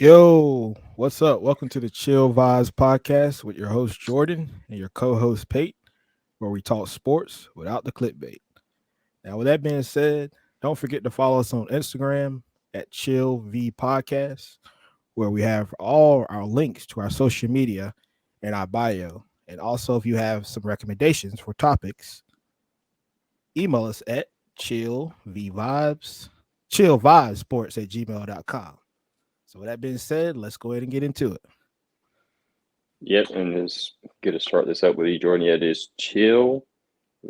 Yo, what's up? Welcome to the Chill Vibes podcast with your host Jordan and your co-host Pate, where we talk sports without the clickbait. Now, with that being said, don't forget to follow us on Instagram at Chill V Podcast, where we have all our links to our social media in our bio. And also, if you have some recommendations for topics, email us at chillvibes sports at gmail.com. So with that being said, let's go ahead and get into it. Yep, and it's good to start this up with you, Jordan. Yeah, it is chill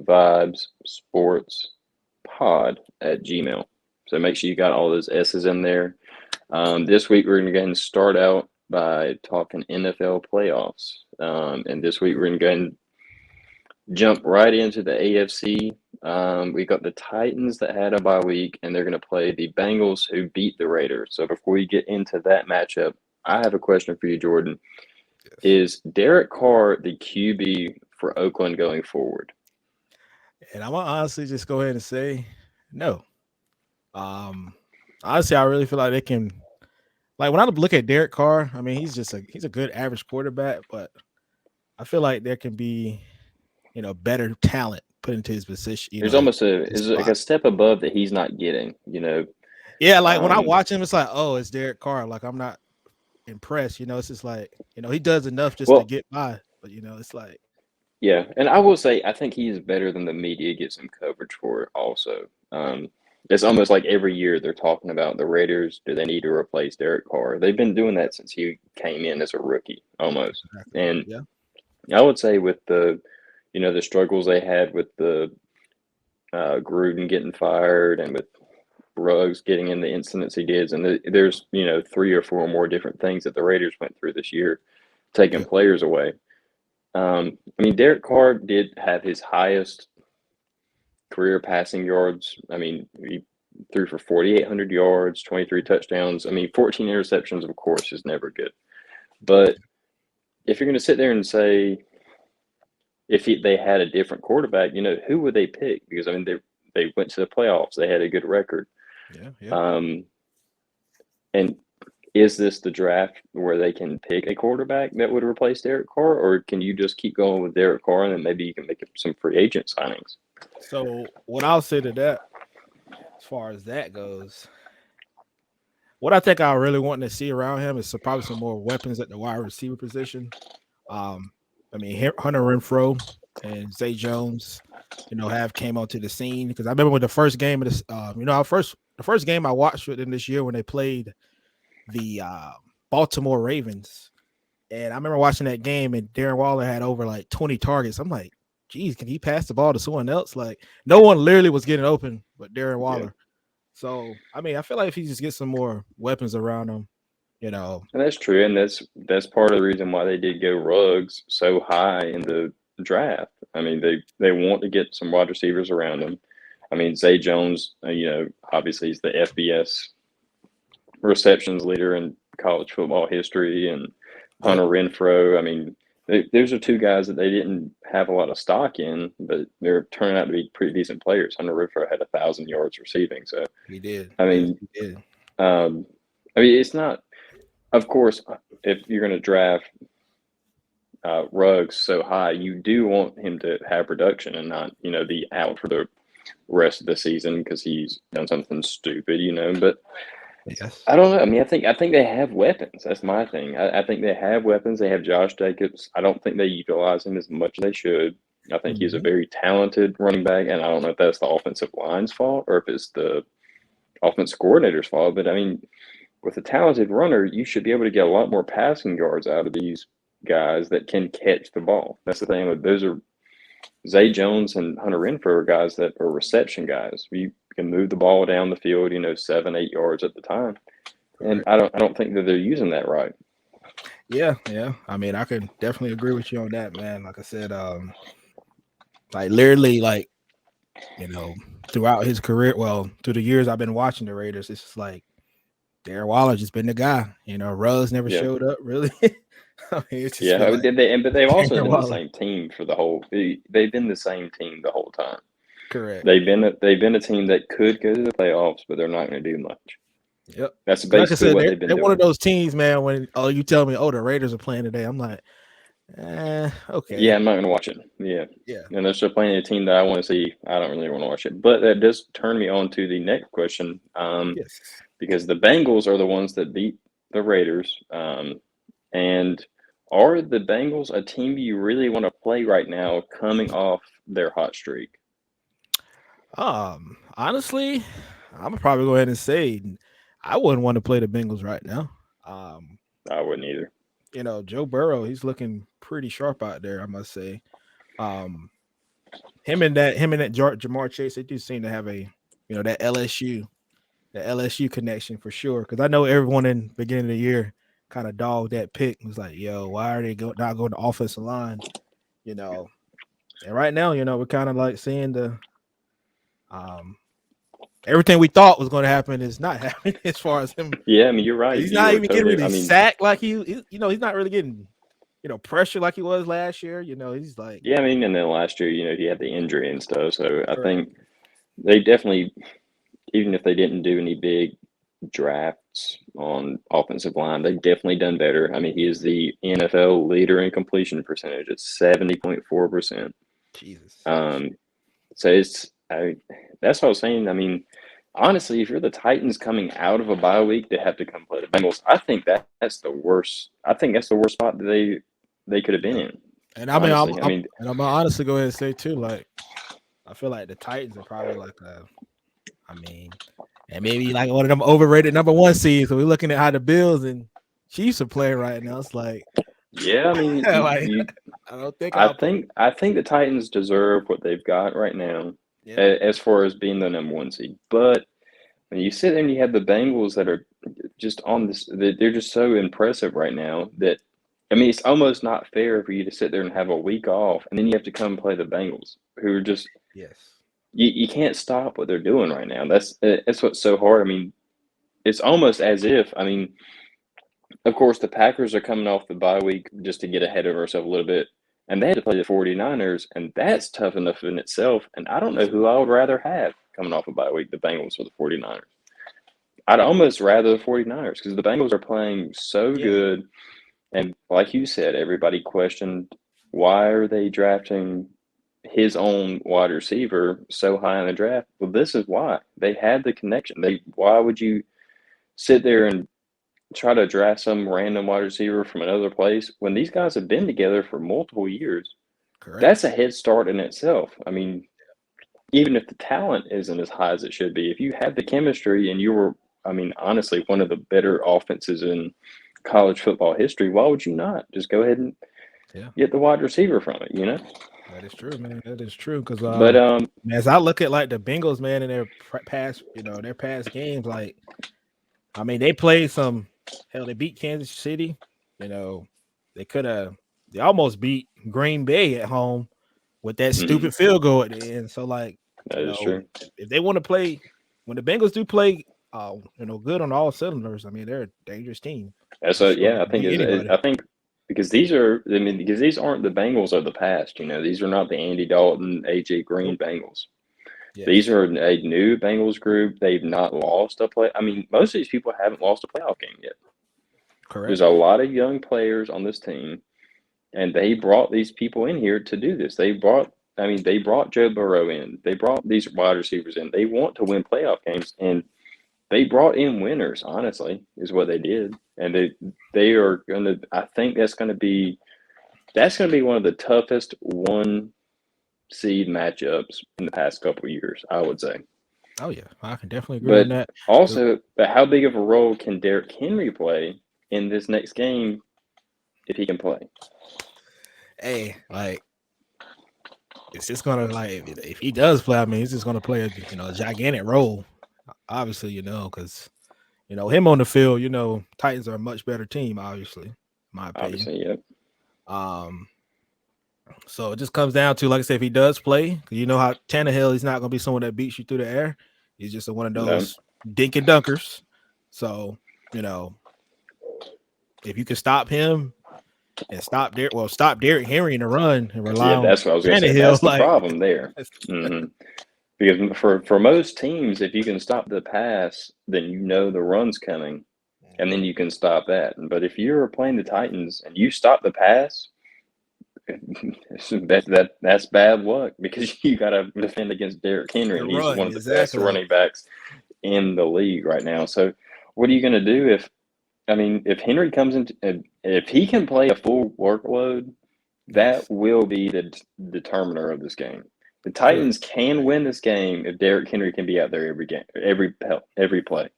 vibes sports pod at Gmail. So make sure you got all those S's in there. This week we're going to go ahead and start out by talking NFL playoffs. And this week we're going to go ahead and jump right into the AFC. We got the Titans that had a bye week, and they're going to play the Bengals who beat the Raiders. So before we get into that matchup, I have a question for you, Jordan. Yes. Is Derek Carr the QB for Oakland going forward? And I'm gonna honestly just go ahead and say no. Um, Honestly, I really feel like they can. Like when I look at Derek Carr, I mean he's a good average quarterback, but I feel like there can be better talent put into his position, There's almost his is like spot. a step above that he's not getting. Yeah, like when I Um, watch him, it's like, oh, it's Derek Carr. Like I'm not impressed. It's just like he does enough just to well, get by, but it's like yeah, and I will say I think he is better than the media gets him coverage for. Also, it's almost like every year they're talking about the Raiders. Do they need to replace Derek Carr? They've been doing that since he came in as a rookie, almost. exactly, And yeah, I would say with the struggles they had with the Gruden getting fired and with Ruggs getting in the incidents he did, and there's three or four more different things that the Raiders went through this year, taking yeah, players away. I mean, Derek Carr did have his highest career passing yards. I mean, he threw for 4,800 yards, 23 touchdowns. I mean, 14 interceptions, of course, is never good. But if you're going to sit there and say they had a different quarterback, who would they pick? Because I mean, they went to the playoffs. They had a good record. yeah, yeah. Um, and is this the draft where they can pick a quarterback that would replace Derek Carr, or can you just keep going with Derek Carr and then maybe you can make some free agent signings? So what I'll say to that, as far as that goes, what I think I really want to see around him is probably some more weapons at the wide receiver position. Um, I mean Hunter Renfro and Zay Jones, have came onto the scene because I remember when the first game of this, the first game I watched with them this year when they played the Baltimore Ravens, and I remember watching that game and Darren Waller had over like 20 targets. I'm like, geez, can he pass the ball to someone else? Like no one literally was getting open but Darren Yeah. Waller. So I mean, I feel like if he just gets some more weapons around him, you know, And that's true, and that's part of the reason why they did go Ruggs so high in the draft. I mean, they want to get some wide receivers around him. I mean, Zay Jones, obviously he's the FBS receptions leader in college football history, and yep, Hunter Renfro. I mean, those are two guys that they didn't have a lot of stock in, but they're turning out to be pretty decent players. Hunter Renfro had 1,000 yards receiving, so he did. I Yes, mean, he did. um, it's not. Of course, if you're going to draft Ruggs so high, you do want him to have production and not, be out for the rest of the season because he's done something stupid. But Yes. I don't know. I mean, I think they have weapons. That's my thing. I think they have weapons. They have Josh Jacobs. I don't think they utilize him as much as they should. I think he's a Hmm. very talented running back, and I don't know if that's the offensive line's fault or if it's the offense coordinator's fault. But I mean, with a talented runner, you should be able to get a lot more passing yards out of these guys that can catch the ball. That's the thing. Those are Zay Jones and Hunter Renfro are guys that are reception guys. You can move the ball down the field, 7, 8 yards at the time. And Correct. I don't think that they're using that right. Yeah, yeah. I mean, I can definitely agree with you on that, man. Like I said, like literally, like throughout his career, well, through the years I've been watching the Raiders, it's just like Darren Waller just been the guy. Ruggs never Yeah. showed up really. I mean, it's just Yeah, been like but they've also Darren been the Waller. same team for the whole. They've been the same team the whole time. Correct. They've been a team that could go to the playoffs, but they're not going to do much. Yep. That's Like I basically said, what they've been they're one of doing. those teams, man. When you tell me, oh, the Raiders are playing today, I'm like, Yeah, okay, I'm not going to watch it. Yeah. yeah, And they're still playing a team that I want to see. I don't really want to watch it. But that does turn me on to the next question, yes. because the Bengals are the ones that beat the Raiders. And are the Bengals a team you really want to play right now coming off their hot streak? Honestly, I'm gonna probably go ahead and say I wouldn't want to play the Bengals right now. Um, I wouldn't either. Joe Burrow, he's looking pretty sharp out there, I must say. Um, him and that Jamar Chase, they do seem to have that LSU connection for sure. Because I know everyone in the beginning of the year kind of dogged that pick. It was like, yo, why are they not going to offensive line? You know, and right now, we're kind of like seeing the um everything we thought was going to happen is not happening as far as him. Yeah, I mean, you're right. He's You not are even getting totally, I really mean, sacked like he's not really getting pressure like he was last year. He's like yeah, I mean, and then last year, he had the injury and stuff. So I correct. think they definitely, even if they didn't do any big drafts on offensive line, they've definitely done better. I mean, he is the NFL leader in completion percentage at 70.4%. Jesus. Um, so that's what I was saying. I mean, honestly, if you're the Titans coming out of a bye week to have to come play the Bengals, I think that's the worst. I think that's the worst spot that they could have been Yeah. in. And I mean, Honestly, I mean, I'm gonna honestly go ahead and say too, like I feel like the Titans are probably like I mean, and maybe like one of them overrated number one seeds. So we're looking at how the Bills and Chiefs are playing right now. It's like, yeah, I mean, like I don't think I I'll put. think I think the Titans deserve what they've got right now, Yeah, as far as being the number one seed. But when you sit there and you have the Bengals that are just on this, they're just so impressive right now that, I mean, it's almost not fair for you to sit there and have a week off and then you have to come play the Bengals, who are just, yes, you can't stop what they're doing right now. That's what's so hard. I mean, it's almost as if, I mean, of course, the Packers are coming off the bye week just to get ahead of ourselves a little bit. And they had to play the 49ers, and that's tough enough in itself. And I don't know who I would rather have coming off a bye week, the Bengals or the 49ers. I'd almost rather the 49ers because the Bengals are playing so yeah, good. And like you said, everybody questioned, why are they drafting his own wide receiver so high in the draft? Well, this is why. They had the connection. Why would you sit there and try to draft some random wide receiver from another place when these guys have been together for multiple years? correct. That's a head start in itself. I mean, even if the talent isn't as high as it should be, if you have the chemistry and you were, I mean, honestly, one of the better offenses in college football history, why would you not just go ahead and Yeah, get the wide receiver from it, you know? that is true, man. That is true. Because But as I look at like the Bengals, man, in their past, their past games, like I mean, they played some hell. They beat Kansas City. You know, they could have. They almost beat Green Bay at home with that mhm, stupid field goal at the end. So, like, that is true. if they want to play, when the Bengals do play, good on all cylinders. I mean, they're a dangerous team That's for sure. yeah, I think Beat anybody. I think because these are, I mean, because these aren't the Bengals of the past, these are not the Andy Dalton, AJ Green Nope. Bengals. These Yes. are a new Bengals group. They've not lost a play. I mean, most of these people haven't lost a playoff game yet. There's Correct. a lot of young players on this team, and they brought these people in here to do this. I mean, they brought Joe Burrow in. They brought these wide receivers in. They want to win playoff games, and they brought in winners. Honestly, is what they did, and they are gonna. I think that's gonna be one of the toughest one seed matchups in the past couple of years, I would say. Oh yeah, I can definitely agree on But that. 'Cause, also, but how big of a role can Derrick Henry play in this next game if he can play? hey, like it's just gonna like if he does play, I mean, he's just gonna play a gigantic role. Obviously, because him on the field, Titans are a much better team, obviously, in my opinion. Obviously, yep. Um, so it just comes down to, like I said, if he does play, 'cause you know how Tannehill, he's not gonna be someone that beats you through the air. He's just one of No. those dink and dunkers. So, you know, if you can stop him and stop Derrick Henry in the run and rely Yeah, on that's what I was gonna say. Tannehill, That's the like problem there. that's- hmm Because for most teams, if you can stop the pass, then you know the run's coming, and then you can stop that. But if you're playing the Titans and you stop the pass, that's bad luck because you got to defend against Derrick Henry, The and he's run, one of the best exactly. running backs in the league right now. So, what are you going to do if Henry comes into if he can play a full workload, that Yes, will be the determiner of this game. The correct. Titans can win this game if Derrick Henry can be out there every game, every play.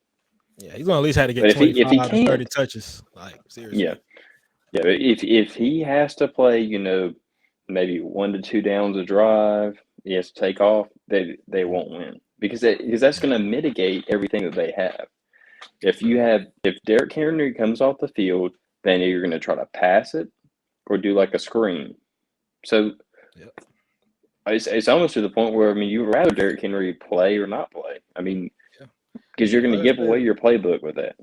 Yeah, he's gonna at least have to get But if he 25 to 30 can't, touches. Like yeah, seriously. yeah. But if he has to play, maybe 1 to 2 downs a drive, he has to take off. They Mhm. won't win because that's Yeah, going to mitigate everything that they have. correct. If Derrick Henry comes off the field, then you're going to try to pass it or do like a screen. So Yep. it's almost to the point where you'd rather Derrick Henry play or not play. Yeah. Because you're Yeah, going to like I give away said. your playbook with that.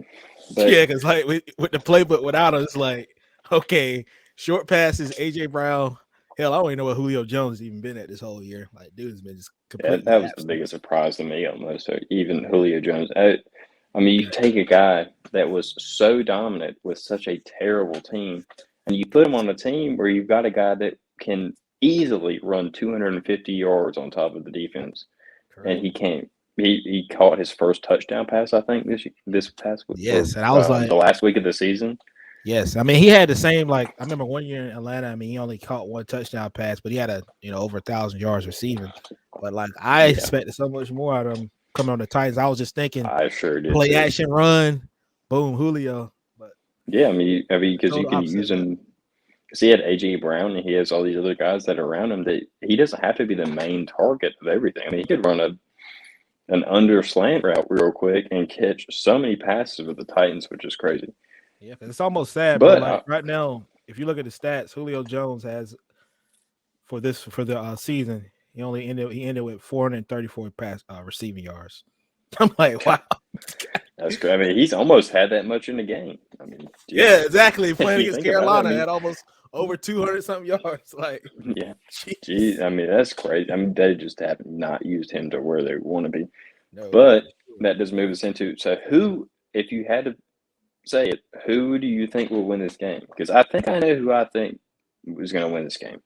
But Yeah, because like with the playbook without him, it's like, okay, short passes, AJ Brown. Hell, I don't even know what Julio Jones has even been at this whole year. Like, dude's been just that completely was the absent. biggest surprise to me almost. So even Yeah. Julio Jones. You take a guy that was so dominant with such a terrible team, and you put him on a team where you've got a guy that can easily run 250 yards on top of the defense, and Correct. he can't. He caught his first touchdown pass, I think, this past or Yes. And I was like, the last week of the season. yes. I mean, he had the same, like, I remember one year in Atlanta, I mean, he only caught one touchdown pass, but he had over 1,000 yards receiving. But like I Yeah, expected so much more out of him coming on the Titans. I was just thinking I sure did play too. action run, boom, Julio. But Yeah, because you total can opposite use of that. him. Because he had AJ Brown and he has all these other guys that are around him. That he doesn't have to be the main target of everything. He could run an under slant route real quick and catch so many passes with the Titans, which is crazy. Yeah, 'cause it's almost sad, bro. But Like right now, if you look at the stats, Julio Jones has for the season, he ended with 434 pass receiving yards. I'm like, wow. that's good. He's almost had that much in the game. Yeah, Jeez, exactly. if Playing you against think about it, Carolina had almost over 200 something yards. Like, yeah, geez, jeez. that's crazy. They just have not used him to where they want to be. No, But not for sure. that does move us into who, if you had to say it, who do you think will win this game? Because I think I know who I think is going to win this game.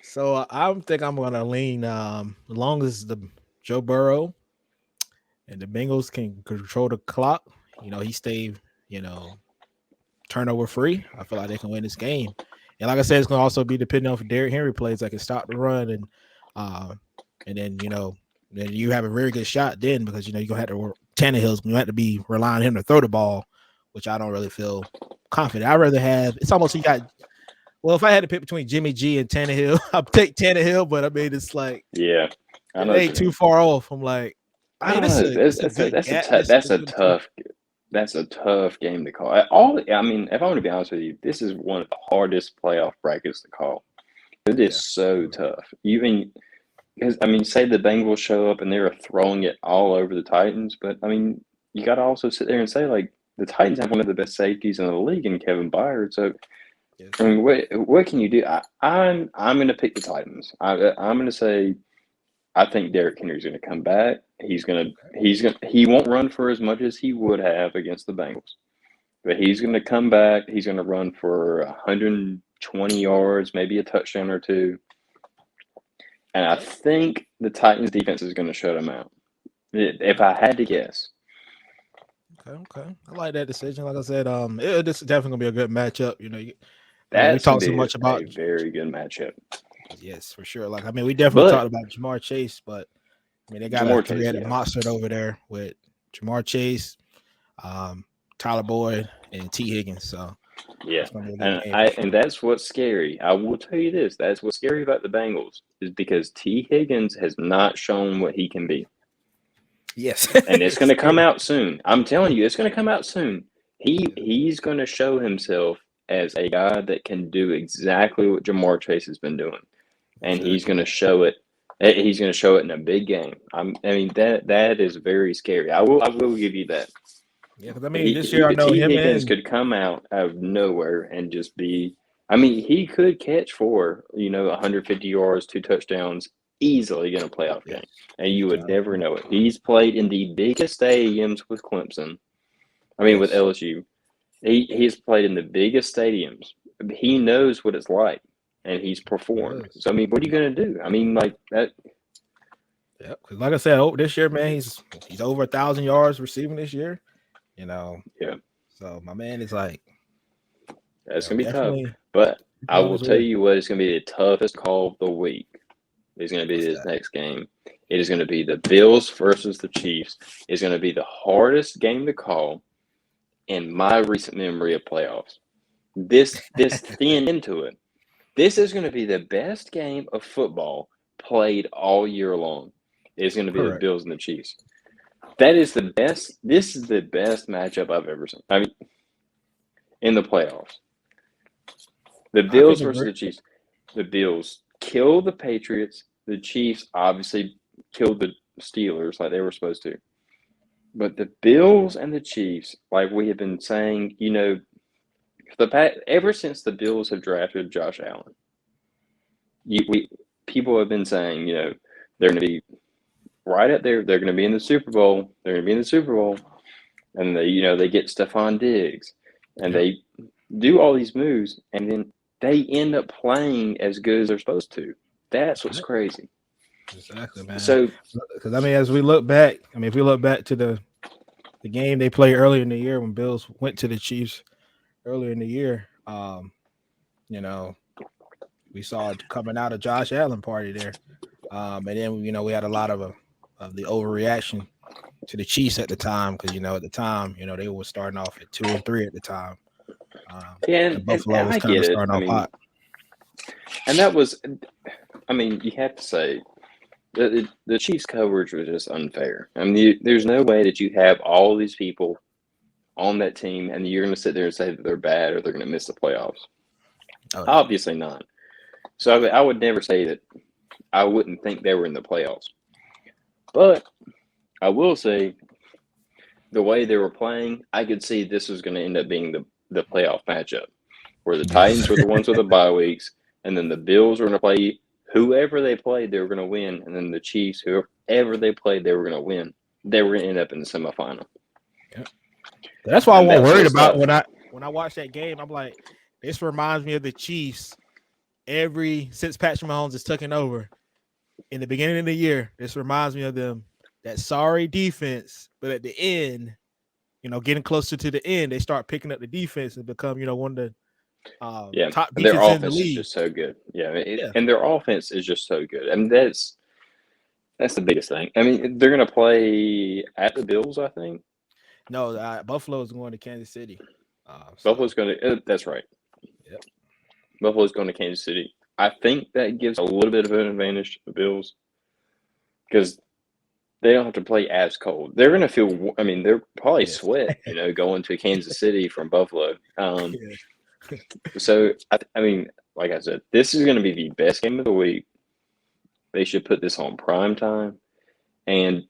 So I think I'm gonna lean as long as the Joe Burrow and the Bengals can control the clock. He stayed, you know, turnover free. I feel like they can win this game. And like I said, it's gonna also be depending on if Derrick Henry plays that can stop the run uh and then then you have a very good shot then because you're gonna have to Tannehill's gonna have to be relying on him to throw the ball, which I don't really feel confident. I'd rather have it's almost you got well, if I had to pick between Jimmy G and Tannehill, I'd take Tannehill, but I mean it's like Yeah, I it know what ain't you too mean. far off. I'm like, I I mean, don't know. it's a good gap. It's a good team. That's a tough game to call. If I want to be honest with you, this is one of the hardest playoff brackets to call. It is Yeah. so tough. Even because say the Bengals show up and they're throwing it all over the Titans, but you got to also sit there and say like the Titans have one of the best safeties in the league in Kevin Byard. So Yes. what can you do? I'm going to pick the Titans. I'm going to say I think Derrick Henry's going to come back. He won't run for as much as he would have against the Bengals, but he's going to come back. He's going to run for 120 yards, maybe a touchdown or two. And I Okay. think the Titans defense is going to shut him out. If I had to guess, Okay, okay. I like that decision. Like I said, this is definitely gonna be a good matchup. We that's going talked to so be much a about very good matchup. yes, for sure. Like I mean, we definitely talked But about Jamar Chase, but I mean they got a Jamar Chase, three-headed yeah, monster over there with Jamar Chase, um, Tyler Boyd, and T. Higgins. So yeah, it's gonna be a good and game I for and sure. that's what's scary. I will tell you this: that's what's scary about the Bengals is because T. Higgins has not shown what he can be. Yes, And it's it's going to come scary. out soon. I'm telling you, it's going to come out soon. He's going to show himself as a guy that can do exactly what Jamar Chase has been doing, and he's Exactly. going to show it. He's going to show it in a big game. That is very scary. I will give you that. Yeah, because I mean this year I know T him Higgins and could come out of nowhere and just be. He could catch for 150 yards, 2 touchdowns easily get a playoff game, Yes. and you would Anytime. never know it. He's played in the biggest stadiums with Clemson. With Yes. LSU. He's played in the biggest stadiums. He knows what it's like, and he's He performed. does. So what are you gonna do? Like that. Yep. Because like I said, this year, man, he's over 1,000 yards receiving this year. You know, Yeah, so my man is like, that's gonna be tough. definitely But I on will his tell way. you what is gonna be the toughest call of the week. Is going to be What's this that? next game. It is going to be the Bills versus the Chiefs. It's going to be the hardest game to call in my recent memory of playoffs. This thin into it. This is going to be the best game of football played all year long. It's going to be the Correct. Bills and the Chiefs. That is the best. This is the best matchup I've ever seen. In the playoffs, the I can Bills versus agree. the Chiefs. The Bills kill the Patriots. The Chiefs obviously killed the Steelers like they were supposed to. But the Bills and the Chiefs, like we have been saying, ever since the Bills have drafted Josh Allen, people have been saying, they're going to be right up there. They're going to be in the Super Bowl. They're going to be in the Super Bowl, and they get Stephon Diggs, and Yep. they do all these moves, and then they end up playing as good as they're supposed to. That's what's Yep. crazy. Exactly, man. So Because as we look back, if we look back to the game they played earlier in the year when Bills went to the Chiefs earlier in the year, you know, we saw it coming out of Josh Allen party there, and then we had a lot of the overreaction to the Chiefs at the time because at the time they were starting off at 2-3 at the time, yeah, and and Buffalo was I kind get of it. starting off hot. And that was, you have to say the Chiefs' coverage was just unfair. There's no way that you have all these people on that team and you're going to sit there and say that they're bad or they're going to miss the playoffs. Oh yeah, Obviously not. So I would never say that I wouldn't think they were in the playoffs. But I will say the way they were playing, I could see this was going to end up being the playoff matchup where the Titans yes, were the ones with the bye weeks, and then the Bills were going to play whoever they played, they were going to win, and then the Chiefs, whoever they played, they were going to win. They were going to end up in the semifinal. yeah. That's why I And wasn't that's worried what's about tough. when I watched that game. I'm like, this reminds me of the Chiefs. Since Patrick Mahomes is taking over in the beginning of the year, this reminds me of them. That sorry defense, but at the end, getting closer to the end, they start picking up the defense and become, one of the Yeah, top and their defense in the offense is league. just so good. Yeah, Yeah. and their offense is just so good. That's the biggest thing. They're going to play at the Bills, I think. No, Buffalo is going to Kansas City. Buffalo's going to. That's right. Yep. Buffalo's going to Kansas City. I think that gives a little bit of an advantage to the Bills because they don't have to play as cold. They're going to feel. They're probably Yes. sweat. Going to Kansas City from Buffalo. Yeah. So like I said, this is going to be the best game of the week. They should put this on prime time, and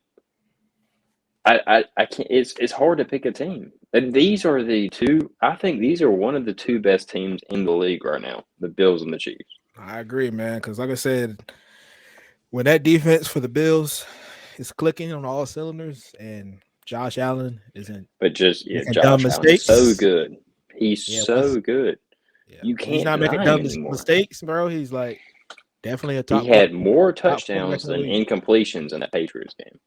I can't. It's hard to pick a team. And these are the two. I think these are one of the two best teams in the league right now: the Bills and the Chiefs. I agree, man. Because like I said, when that defense for the Bills is clicking on all cylinders, and Josh Allen isn't But just making dumb Josh Allen is so mistakes. good. He's Yeah. so good. You When he's can't not making deny him dumb anymore. mistakes, bro, he's like definitely a He top had more top quarterback touchdowns in the than league. incompletions in that Patriots game.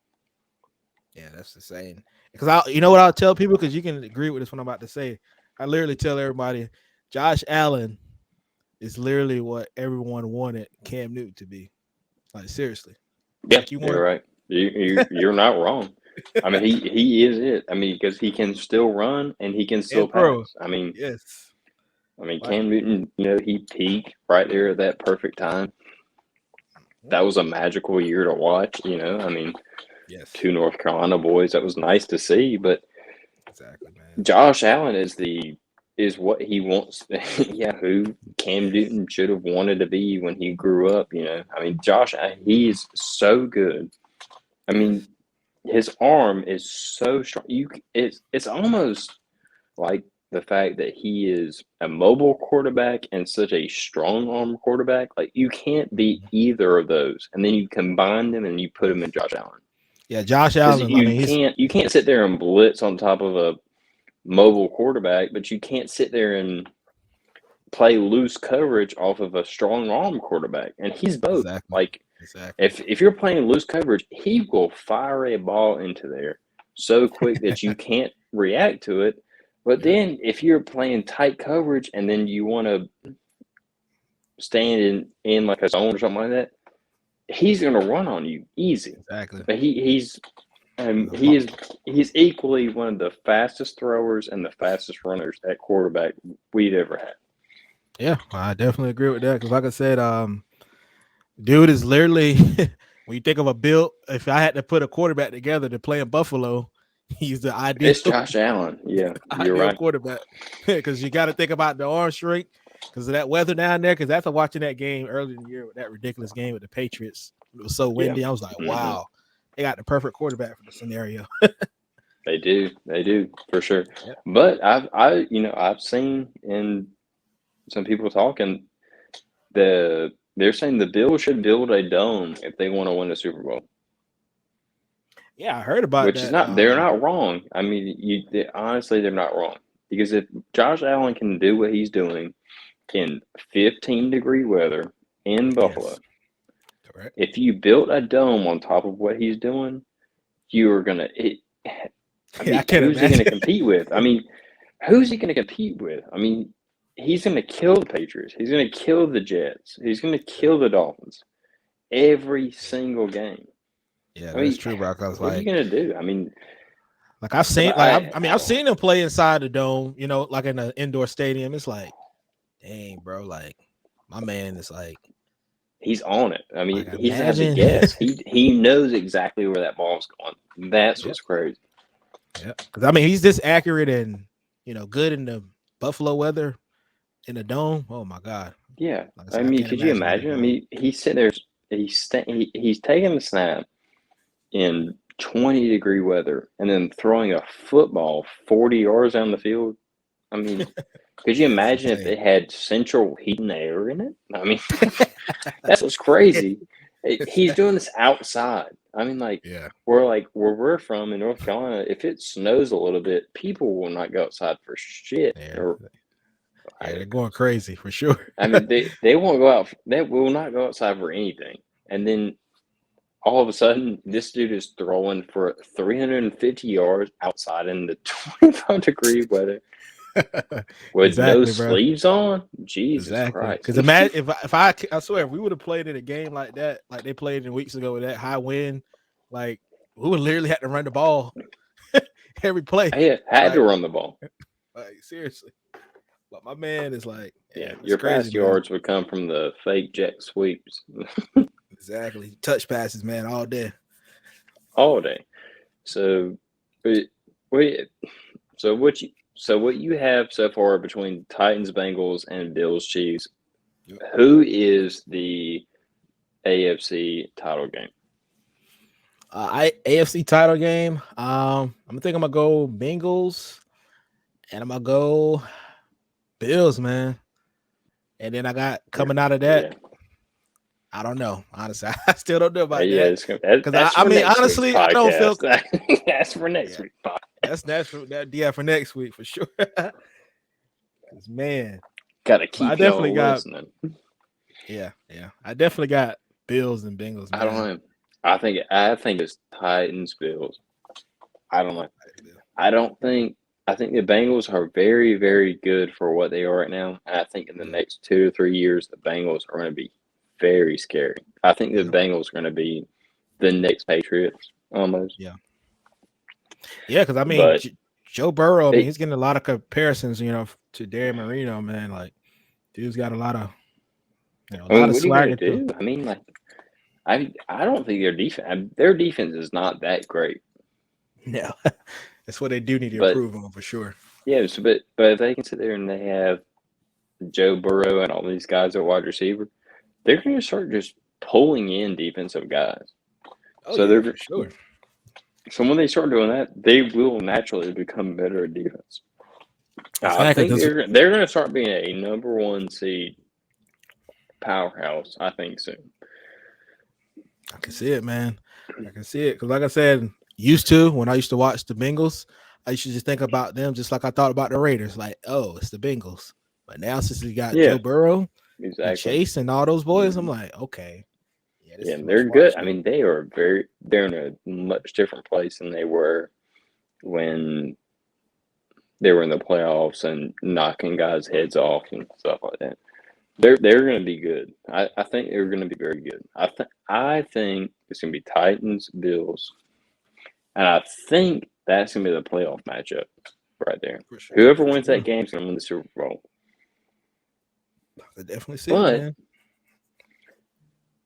Yeah, that's the saying. Because you know what I'll tell people, because you can agree with this what I'm about to say. I literally tell everybody, Josh Allen is literally what everyone wanted Cam Newton to be. Like seriously, Yeah, like you you're want. right. You're not wrong. He is it. Because he can still run and he can still And bro, pass. yes, like Cam Newton, he peaked right there at that perfect time. That was a magical year to watch. yes, Two North Carolina boys. That was nice to see. But exactly, man. Josh Allen is what he wants. Yeah, who Cam Newton should have wanted to be when he grew up. Josh, he's so good. I Yes, mean, his arm is so strong. It's almost like the fact that he is a mobile quarterback and such a strong arm quarterback, like you can't beat either of those. And then you combine them and you put him in Josh Allen. Yeah, Josh Because Allen. I mean, he's you can't sit there and blitz on top of a mobile quarterback, but you can't sit there and play loose coverage off of a strong arm quarterback. And he's both. exactly, Like exactly. if you're playing loose coverage, he will fire a ball into there so quick that you can't react to it. But Yeah, then if you're playing tight coverage and then you want to stand in like a zone or something like that, he's going to run on you easy. exactly. But he's and The mo- he's equally one of the fastest throwers and the fastest runners at quarterback we'd ever had. Yeah, I definitely agree with that because, like I said, dude is literally when you think of a build. If I had to put a quarterback together to play in Buffalo, he's the ideal It's Josh Allen. Yeah, you're ideal right. quarterback because you got to think about the arm strength because of that weather down there. Because after watching that game earlier in the year with that ridiculous game with the Patriots, it was so Yeah. windy. I was like, Hmm. wow, they got the perfect quarterback for the scenario. They do for sure. Yeah, But I've seen in some people talking they're saying the Bills should build a dome if they want to win the Super Bowl, yeah, I heard about which is that. not they're not wrong. I mean, honestly they're not wrong because if Josh Allen can do what he's doing in 15-degree weather in Buffalo, Yes, correct. if you built a dome on top of what he's doing, you are gonna. I Yeah, I mean, can't who's he going to imagine. compete with? I mean, who's he going to compete with? I mean, he's going to kill the Patriots. He's going to kill the Jets. He's going to Yeah, kill the Dolphins every single game. yeah, I that's mean, true, bro. Cause what are you going to do? I mean, like I've because seen, I mean, I've seen him play inside the dome. You know, like in an indoor stadium. It's like, dang, bro, like my man is he's on it. I like mean, he doesn't have to imagine. guess. He knows exactly where that ball's going. That's Yeah, what's crazy. yeah. Because I mean, he's this accurate and good in the Buffalo weather in the dome. Oh my god! Yeah, Like I I said, I mean, can't could you imagine in the imagine? I dome. mean, he's sitting there. He's taking the snap in 20-degree weather and then throwing a football 40 yards down the field. I mean, could you Yeah, it's imagine if insane. they had central heat and air in it? I mean, that's what's crazy. He's Exactly. doing this outside. I mean, Yeah, where we're from in North Carolina, if it snows a little bit, people will not go outside for shit. yeah, Or yeah. They're going crazy for sure. I mean, they won't go out. They will not go outside for anything. And then all of a sudden, this dude is throwing for 350 yards outside in the 25-degree weather with no Exactly, bro. sleeves on. Jesus Exactly. Christ. Because imagine if I swear if we would have played in a game like that, like they played in weeks ago with that high wind, like we would literally have to run the ball every play. I had to Like, run the ball. like seriously. But my man is like, Yeah, yeah, it's your crazy, pass man. yards would come from the fake jet sweeps Exactly. Touch passes, man, all day. all day. So, wait, wait, so what you have so far between Titans, Bengals, and Bills, Chiefs? Yep. Who is the AFC title game? I AFC title game. I'm gonna go Bengals and I'm gonna go Bills, man. And then I got coming out of that. Yeah, I don't know. Honestly, I still don't know about yeah. that. Because That's I for mean, next week's honestly, I don't feel. podcast. That's for next Yeah, week's podcast. that's for that. Yeah, for next week for sure. Because man, Got to but I keep definitely y'all got. listening. Yeah. I definitely got Bills and Bengals, I don't man. know. I think it's Titans Bills. I don't know. I don't think I think the Bengals are very, very good for what they are right now. And I think in the Yeah, next 2 to 3 years, the Bengals are going to be very scary. I think the yeah, Bengals are going to be the next Patriots almost. yeah, yeah. Because I mean, But Joe Burrow. I mean, they, he's getting a lot of comparisons, to Dan Marino, man. Like, dude's got a I lot mean, of what are you going swagger to to. do? I mean, I don't think their defense is not that great. Yeah, that's what they do need to But improve on for sure. yeah, but if they can sit there and they have Joe Burrow and all these guys at wide receiver, they're going to start just pulling in defensive guys. Oh So yeah, they're for sure. so when they start doing that, they will naturally become better at defense. I Exactly, think because they're going to start being a number one seed powerhouse. I think soon. I can see it, man. I can see it because, like I said, used to when I used to watch the Bengals, I used to just think about them just like I thought about the Raiders. Like, oh, it's the Bengals. But now since we got Yeah, Joe Burrow and exactly. Chase and all those boys, I'm Hmm. like, okay, yeah, this Yeah, is and much they're more good. I actually. mean, they're in a much different place than they were when they were in the playoffs and knocking guys' heads off and stuff like that. They're going to be good. I think they're going to be very good. I think it's going to be Titans Bills, and I think that's going to be the playoff matchup right there. For sure, Whoever for wins that sure. game is going to win the Super Bowl. I could definitely see it, But man.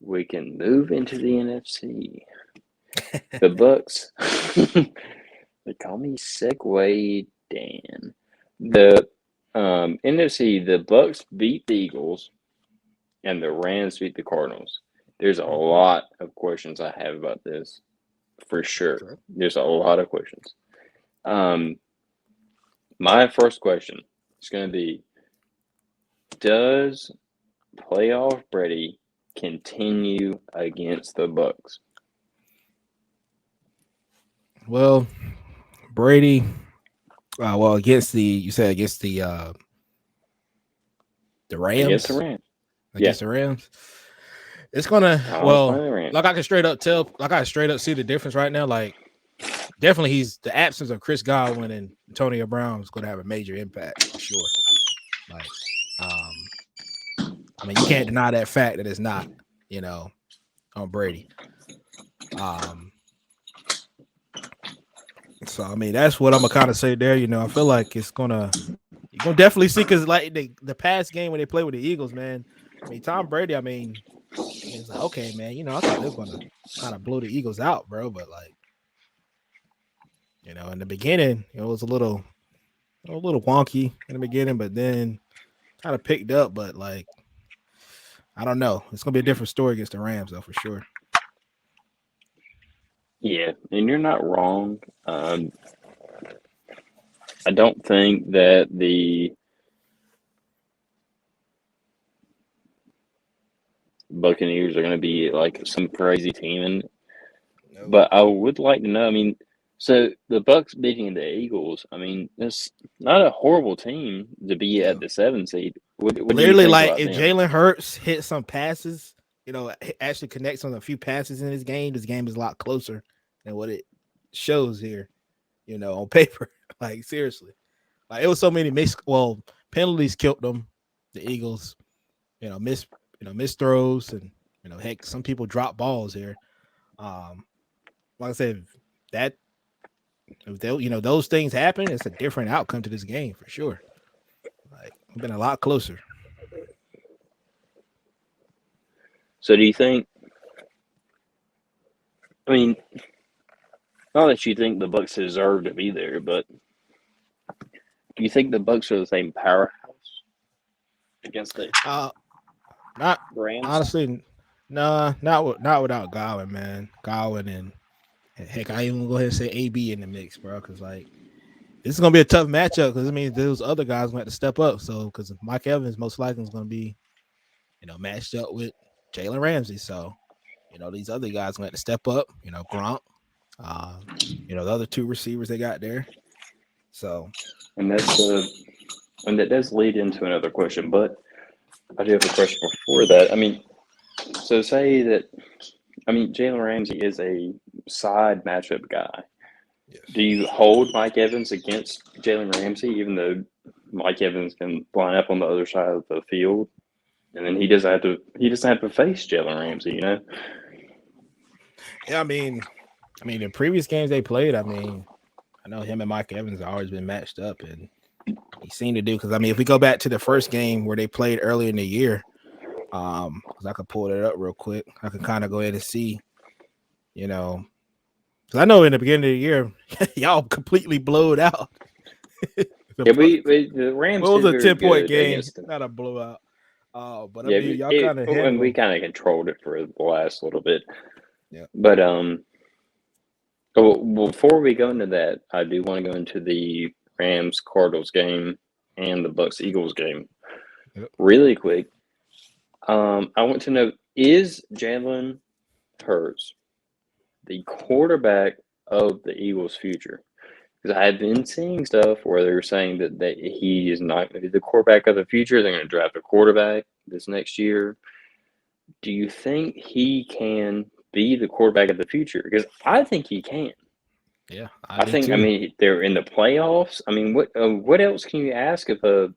we can move into the NFC. The Bucks. They call me Segway Dan. The NFC. The Bucks beat the Eagles, and the Rams beat the Cardinals. There's a Mhm. lot of questions I have about this, for sure. Okay. There's a lot of questions. Um, my first question is going to be: does playoff Brady continue against the Bucks? Well, Brady. Well, against the you said against the Against the Rams, Rams? Yeah, against the Rams. It's gonna I was well, playing the Rams. like I can straight up tell, like I straight up see the difference right now. Like definitely, he's the absence of Chris Godwin and Antonio Brown is going to have a major impact for sure. Like, um, I mean, you can't deny that fact that it's not, you know, on Brady. Um, so I mean, that's what I'm gonna kind of say there. I feel like you're gonna definitely see because like the past game when they play with the Eagles, man. I mean, Tom Brady. I mean, it's like okay, man. I thought they were gonna kind of blow the Eagles out, bro. But like, in the beginning, it was a little wonky in the beginning, but then kind of picked up. But like, I don't know. It's gonna be a different story against the Rams, though, for sure. Yeah, and you're not wrong. I don't think that the Buccaneers are going to be like some crazy team, No. but I would like to know. I mean, so the Bucks beating the Eagles. I mean, it's not a horrible team to be at No. the 7 seed. What do you Literally, think like about if them? Jalen Hurts hit some passes, actually connects on a few passes in this game is a lot closer than what it shows here. On paper. Like seriously, like it was so many penalties killed them. The Eagles, miss missed throws and heck, some people drop balls here. Um, like I said, that if those things happen, it's a different outcome to this game for sure. Like it's been a lot closer. So do you think? I mean, not that you think the Bucks deserve to be there, but do you think the Bucks are the same powerhouse against the Uh, not Rams? honestly, nah, not without Godwin, man. Godwin and heck, I even go ahead and say AB in the mix, bro, because like this is gonna be a tough matchup because I mean those other guys gonna have to step up. So because Mike Evans most likely is gonna be matched up with Jalen Ramsey. So these other guys gonna have to step up. Gronk, the other two receivers they got there. So And and that does lead into another question, but I do have a question before that. I mean, so say that Jalen Ramsey is a side matchup guy. Do yes. you hold Mike Evans against Jalen Ramsey, even though Mike Evans can line up on the other side of the field, and then he doesn't have to face Jalen Ramsey, you know? Yeah, I mean, in previous games they played, I know him and Mike Evans have always been matched up, and he seemed to do because if we go back to the first game where they played earlier in the year, because I could pull it up real quick, I could kind of go ahead and see, you know, because I know in the beginning of the year y'all completely blowed out the Yeah, Bucks. the Rams Well, it did was a very 10-point good game, against them. not a blowout. But Yeah, y'all kind of and handled we them. kind of controlled it for the last little bit. Yeah. But before we go into that, I do want to go into the Rams Cardinals game. and the Bucks Eagles game. Yep. Really quick, I want to know, is Jalen Hurts the quarterback of the Eagles' future? Because I have been seeing stuff where they're saying that he is not going to be the quarterback of the future. They're going to draft a quarterback this next year. Do you think he can be the quarterback of the future? Because I think he can. Yeah, I I do think. I too. mean, they're in the playoffs. I mean, what else can you ask of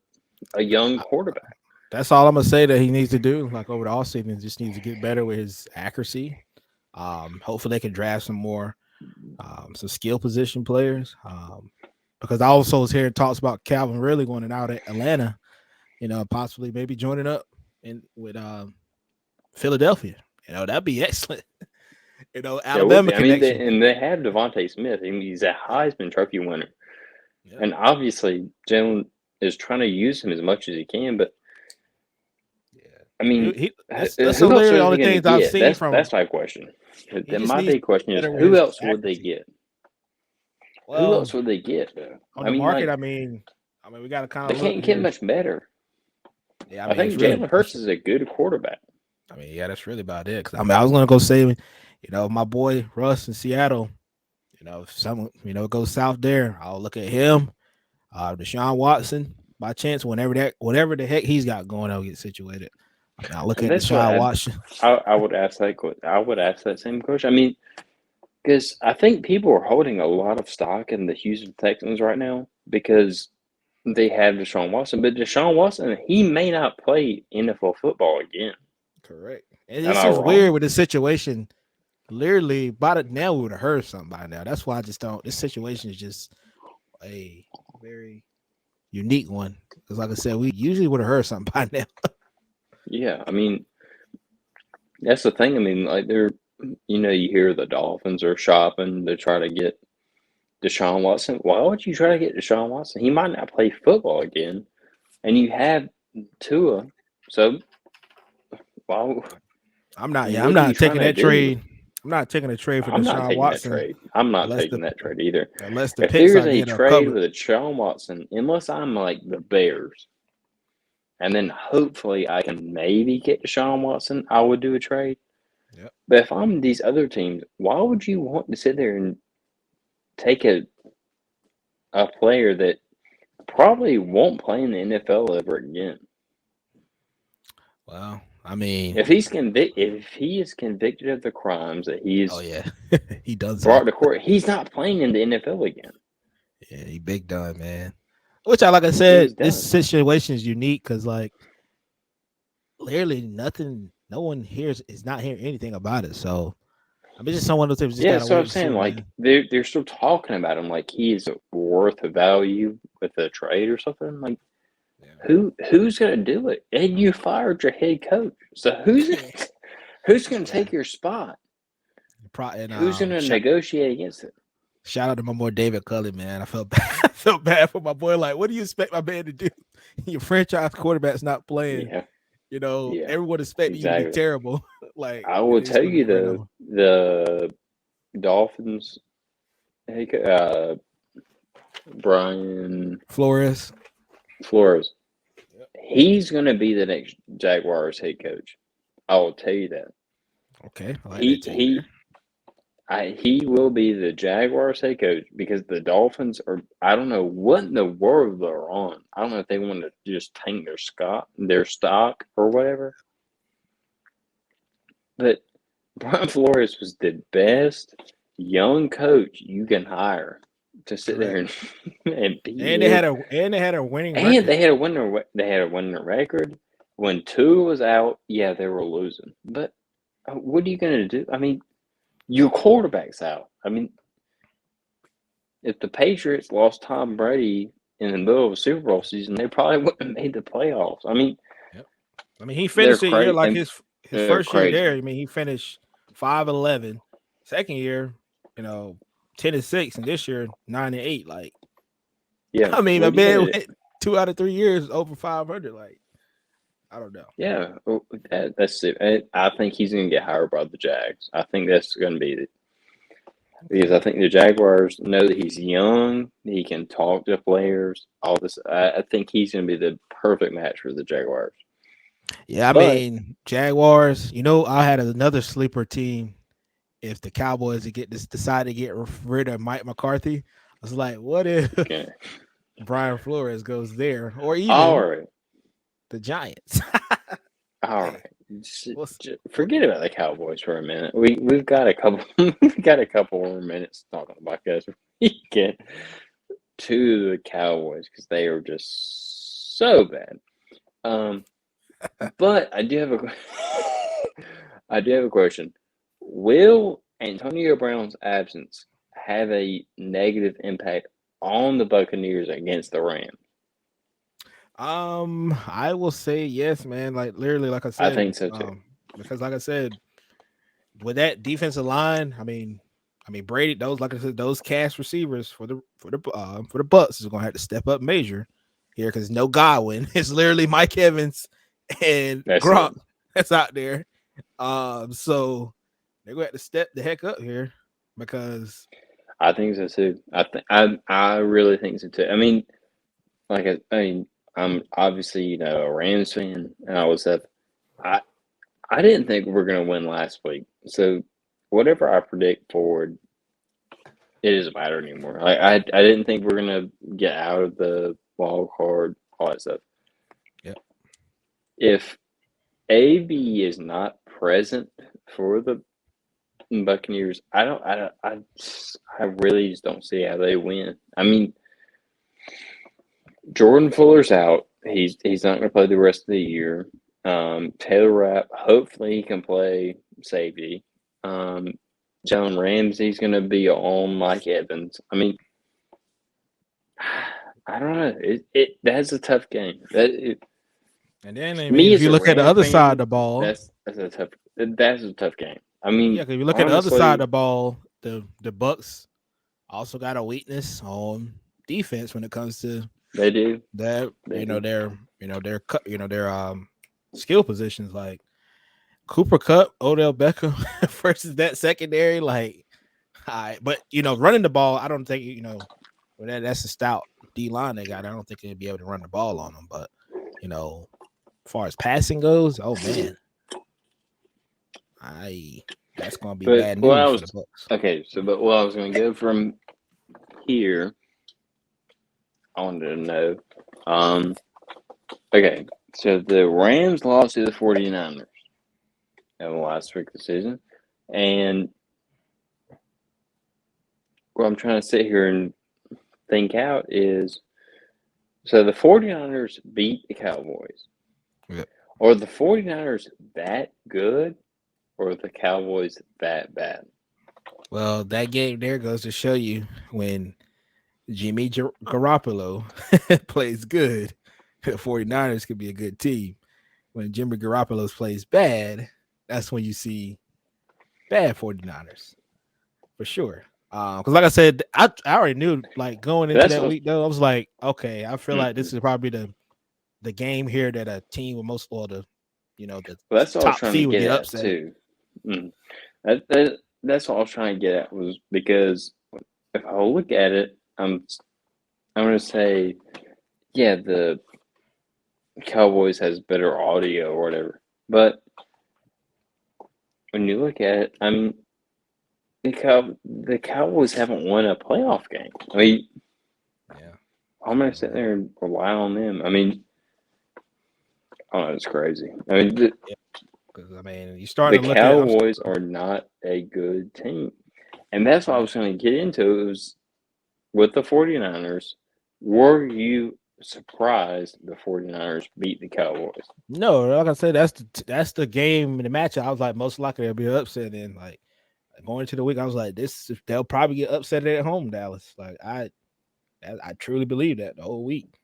a young I, quarterback? that's all I'm gonna say that he needs to do. Like over the offseason, just needs to get better with his accuracy. Hopefully they can draft some skill position players. Because I also was hearing talks about Calvin really going out at Atlanta. Possibly maybe joining up in with Philadelphia. That'd be excellent. Yeah, it would Alabama be. I mean, connection. they have Devontae Smith. I mean, he's a Heisman Trophy winner, Yep. and obviously Jalen is trying to use him as much as he can. But Yeah. I mean, That's who else literally are all they the going to things I've get? seen from. That's my question. He just My needs to big question get is, better with who his else would they accuracy. get? Who Well, else would they get? Though? on I the mean, market, like I mean, we got to kind they of look can't get here. much better. Yeah, I I mean, think Jalen Hurts is a good quarterback. I mean, yeah, that's really about it. 'Cause, I mean, I was gonna go say, my boy Russ in Seattle. If someone goes south there, I'll look at him. Deshaun Watson, by chance, whatever the heck he's got going, I'll get situated. I mean, I'll look And at that's what Deshaun Watson. I would ask that. I would ask that same question. I mean, because I think people are holding a lot of stock in the Houston Texans right now because they have Deshaun Watson. But Deshaun Watson, he may not play NFL football again. Correct. And Am it's I just weird wrong? with this situation. Literally, by it now, we would have heard something by now. That's why I just don't. This situation is just a very unique one. Because, like I said, we usually would have heard something by now. Yeah, I mean, that's the thing. I mean, like you hear the Dolphins are shopping to try to get Deshaun Watson. Why would you try to get Deshaun Watson? He might not play football again, and you have Tua. So why? I'm not. Yeah, I'm What are you not trying taking to that do? trade. I'm not taking a trade for I'm not Deshaun taking that Watson trade. I'm not unless the taking that trade either. unless the If picks there's I a get are trade covered. with a Deshaun Watson, unless I'm like the Bears, and then hopefully I can maybe get Deshaun Watson, I would do a trade. Yep. But if I'm these other teams, why would you want to sit there and take a player that probably won't play in the NFL ever again? Well, I mean, If he is convicted of the crimes that oh he's yeah, he done so. brought to court, he's not playing in the NFL again. Yeah, he big done, man. Which like I Yeah, said, he's this done. situation is unique because like literally nothing, no one is not hearing anything about it. So I mean, just someone of those things just Yeah, gotta so I'm wait and saying see, like man. they're still talking about him like he is worth a value with a trade or something. Like Yeah. who's gonna do it? And you fired your head coach, so who's gonna Yeah. take your spot? And Who's gonna negotiate against it? shout out to my boy David Cully, man. I felt bad. I felt bad for my boy. Like, what do you expect my man to do? Your franchise quarterback's not playing. Yeah, yeah, Everyone expecting you to be exactly. terrible. Like, I it will is tell going to you be ran over. the Dolphins. Hey, Brian Flores. Flores. Yep. He's gonna be the next Jaguars head coach. I will tell you that. Okay, I like He that take there. he he will be the Jaguars head coach because the Dolphins are. I don't know what in the world they're on. I don't know if they want to just tank their stock or whatever. But Brian Flores was the best young coach you can hire to sit there Correct. and be And it. they had a winning And record. they had a winner. They had a winning record. When Tua was out, yeah, they were losing. But what are you going to do? I mean, your quarterback's out. I mean, if the Patriots lost Tom Brady in the middle of a Super Bowl season, they probably wouldn't have made the playoffs. I mean, Yep. I mean, he they're finished the year like crazy. his They're first year there. crazy. I mean, he finished 5-11. Second year, you know, 10-6, and this year 9-8. Like, Yeah. I mean, my What are you man gonna do? went 2 out of 3 years over 500. Like, I don't know. Yeah, that's it. I think he's gonna get hired by the Jags. I think that's gonna be it. because I think the Jaguars know that he's young, he can talk to players, all this. I think he's going to be the perfect match for the Jaguars. Yeah, I But mean Jaguars. You know, I had another sleeper team. If the Cowboys to get this decide to get rid of Mike McCarthy, I was like, what if okay, Brian Flores goes there, or all even right, the Giants? all Hey, right. what's what? Forget about the Cowboys for a minute. We've got a couple we've got a couple more minutes talking about guys. We get to the Cowboys because they are just so bad. Um, but I do have a I do have a question. Will Antonio Brown's absence have a negative impact on the Buccaneers against the Rams? I will say yes, man. Like literally, like I I said, think so too. because like I said, with that defensive line, I mean Brady, those like I said, those cast receivers for the Bucks is gonna have to step up major here because no Godwin. It's literally Mike Evans and That's Gronk it. that's out there. So they're gonna have to step the heck up here because I think so too. I really think so too. I mean, I mean, I'm obviously a Rams fan and all this stuff. I I didn't think we were gonna win last week, so whatever I predict forward, it doesn't matter anymore. I didn't think we are gonna get out of the wild card, all that stuff. yep. If AB is not present for the Buccaneers, I really just don't see how they win. I mean, Jordan Fuller's out. He's not going to play the rest of the year. Taylor Rapp, hopefully he can play safety. Um, Jalen Ramsey's going to be on Mike Evans. I mean, I don't know. That's a tough game. And then I mean, Me if as you a look at the Ram other side of fan, the ball, that's a tough game. I yeah, mean, if you look at the other side of honestly, the ball, the Bucks also got a weakness on defense when it comes to they do. their They do. their skill positions like Cooper Cup, Odell Beckham versus that secondary. Like, but running the ball, I don't think that's a stout D line they got. I don't think they'd be able to run the ball on them. But as far as passing goes, oh man, I that's gonna be But bad what I news for the was Bucks. okay. So, but what I was going to go from here, I wanted to know. Um, okay, so the Rams lost to the 49ers in the last week of the season, and what I'm trying to sit here and think out is so the 49ers beat the Cowboys. Yeah. Are the 49ers that good, or are the Cowboys that bad? Well, that game there goes to show you when Jimmy Garoppolo plays good, the 49ers could be a good team. When Jimmy Garoppolo plays bad, that's when you see bad 49ers for sure. Because like I said, I already knew like going into That's that what. week though, I was like, okay, I feel like Mm-mm. this is probably the game here that a team with most or the Well, that's what I was top trying to seed would get get at upset. too. Mm. That's what I was trying to get at was because if I look at it, I'm going to say, yeah, the Cowboys has better audio or whatever. But when you look at it, I mean, the Cowboys haven't won a playoff game. I mean, Yeah, I'm going to sit there and rely on them. I mean, oh, it's crazy. I mean, yeah. Because I mean, you're the starting to look at. Cowboys are not a good team. And that's what I Yeah. was going to get into. It was with the 49ers. Were you surprised the 49ers beat the Cowboys? No, like I said, that's the game in the match. I was like, most likely there'll be an upset. And like going into the week, I was like, this they'll probably get upset at home, Dallas. Like I truly believe that the whole week.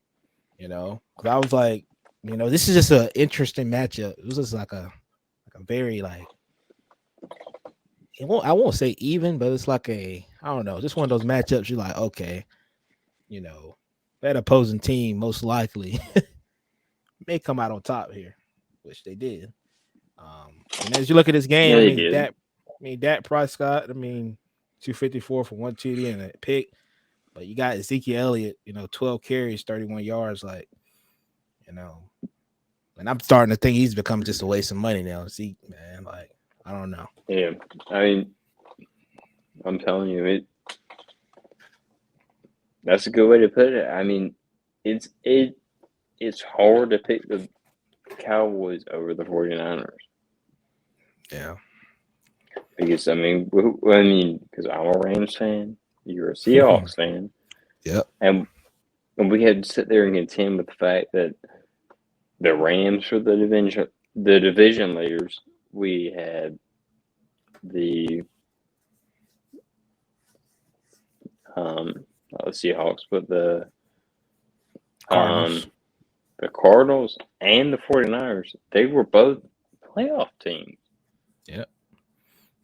Because I was like, this is just an interesting matchup. It was just like a very like I won't say even, but it's like I don't know, just one of those matchups. You're like, okay, you know, that opposing team most likely may come out on top here, which they did. And as you look at this game, Yeah, I they mean did. Dak Prescott, I mean 254 for one TD and a pick. But you got Ezekiel Elliott, 12 carries, 31 yards. Like, you know, and I'm starting to think he's become just a waste of money now. Zeke, man, like, I don't know. Yeah, I mean, I'm telling you, that's a good way to put it. I mean, it's hard to pick the Cowboys over the 49ers. Yeah. Because because I'm a Rams fan, you're a Seahawks fan, Yep. and we had to sit there and contend with the fact that the Rams were the division leaders. We had the not the Seahawks, but Cardinals. the Cardinals and the 49ers. They were both playoff teams. Yep.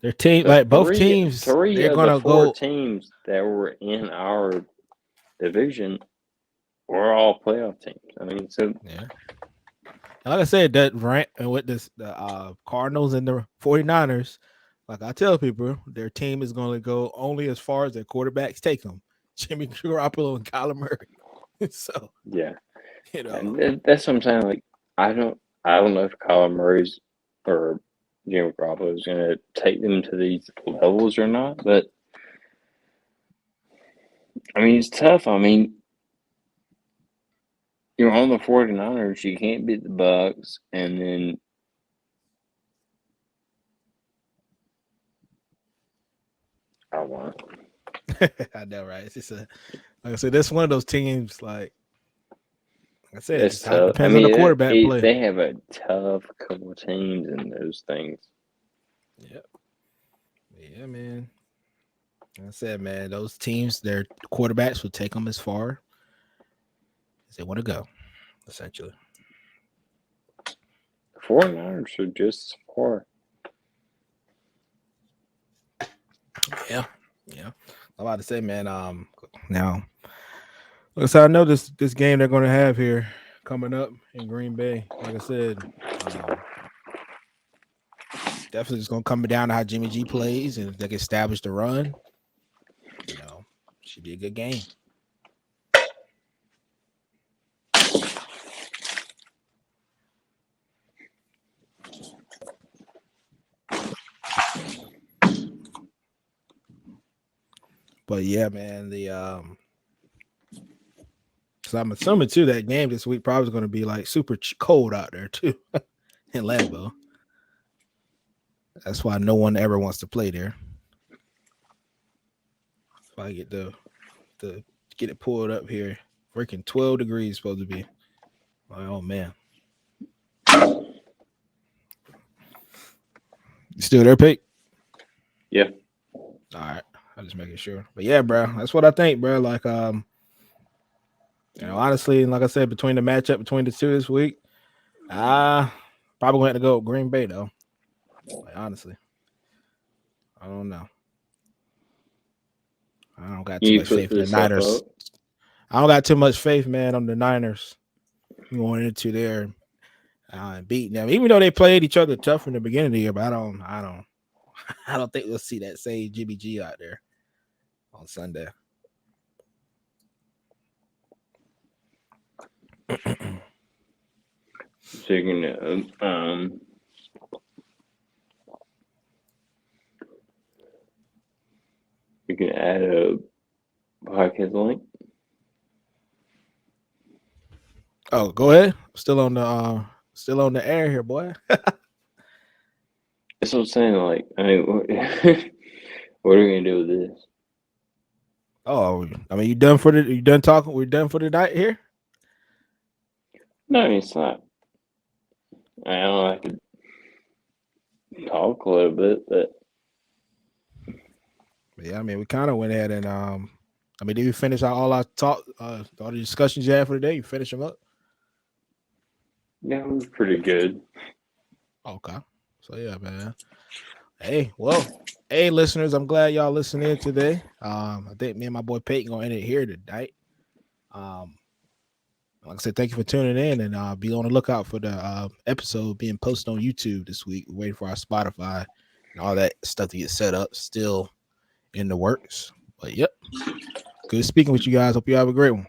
Their team, So like both teams, three they're of the gonna four go. teams that were in our division were all playoff teams. I mean, so Yeah. Like I said, that rant with the Cardinals and the 49ers, like I tell people, their team is going to go only as far as their quarterbacks take them. Jimmy Garoppolo and Kyler Murray. So, yeah, you know, and that's what I'm saying. Like, I don't know if Kyler Murray's or Jimmy Garoppolo is going to take them to these levels or not. But I mean, it's tough. I mean, you're on the 49ers. You can't beat the Bucks, and then I won. I know, right? It's just like I said, that's one of those teams. Like I said, it It's just how it tough. I depends on the mean, quarterback play. they have a tough couple of teams in those things. Yep. Yeah, man. Like I said, man, those teams, their quarterbacks will take them as far as they want to go, essentially. The 49ers are just far. Yeah, yeah. I'm about to say, man. Now, so I know this game they're going to have here coming up in Green Bay. Like I said, definitely it's going to come down to how Jimmy G plays, and if they can establish the run, should be a good game. But yeah, man, so I'm assuming too that game this week probably going to be like super cold out there too in Lambeau. That's why no one ever wants to play there. If I get the get it pulled up here, freaking 12 degrees supposed to be. Like, oh man, you still there, Pete? Yeah. All right, I'm just making sure. But yeah, bro, that's what I think, bro. Like, honestly, like I said, between the matchup between the two this week, probably going to go with Green Bay though. Like, honestly, I don't know. I don't got too You much put faith in the this stuff Niners. up. I don't got too much faith, man, on the Niners going into there and beating them. Even though they played each other tough in the beginning of the year, but I don't think we'll see that same Jimmy G out there on Sunday. So you can add a podcast link. Oh, go ahead. Still on the air here, boy. That's what I'm saying. Like, I mean, what are we gonna do with this? Oh, I mean, you done talking? We're done for the night here. No, I mean, it's not. I don't know. I could talk a little bit, but Yeah, I mean, we kind of went ahead and I mean, did we finish all our talk, all the discussions you had for the day? You finish them up? yeah, it was pretty good. Okay. So yeah, man. Hey, well, hey, listeners, I'm glad y'all listening in today. I think me and my boy Peyton gonna end it here tonight. Um, like I said, thank you for tuning in, and be on the lookout for the episode being posted on YouTube this week. We're waiting for our Spotify and all that stuff to get set up. Still in the works. But yep, good speaking with you guys. Hope you have a great one.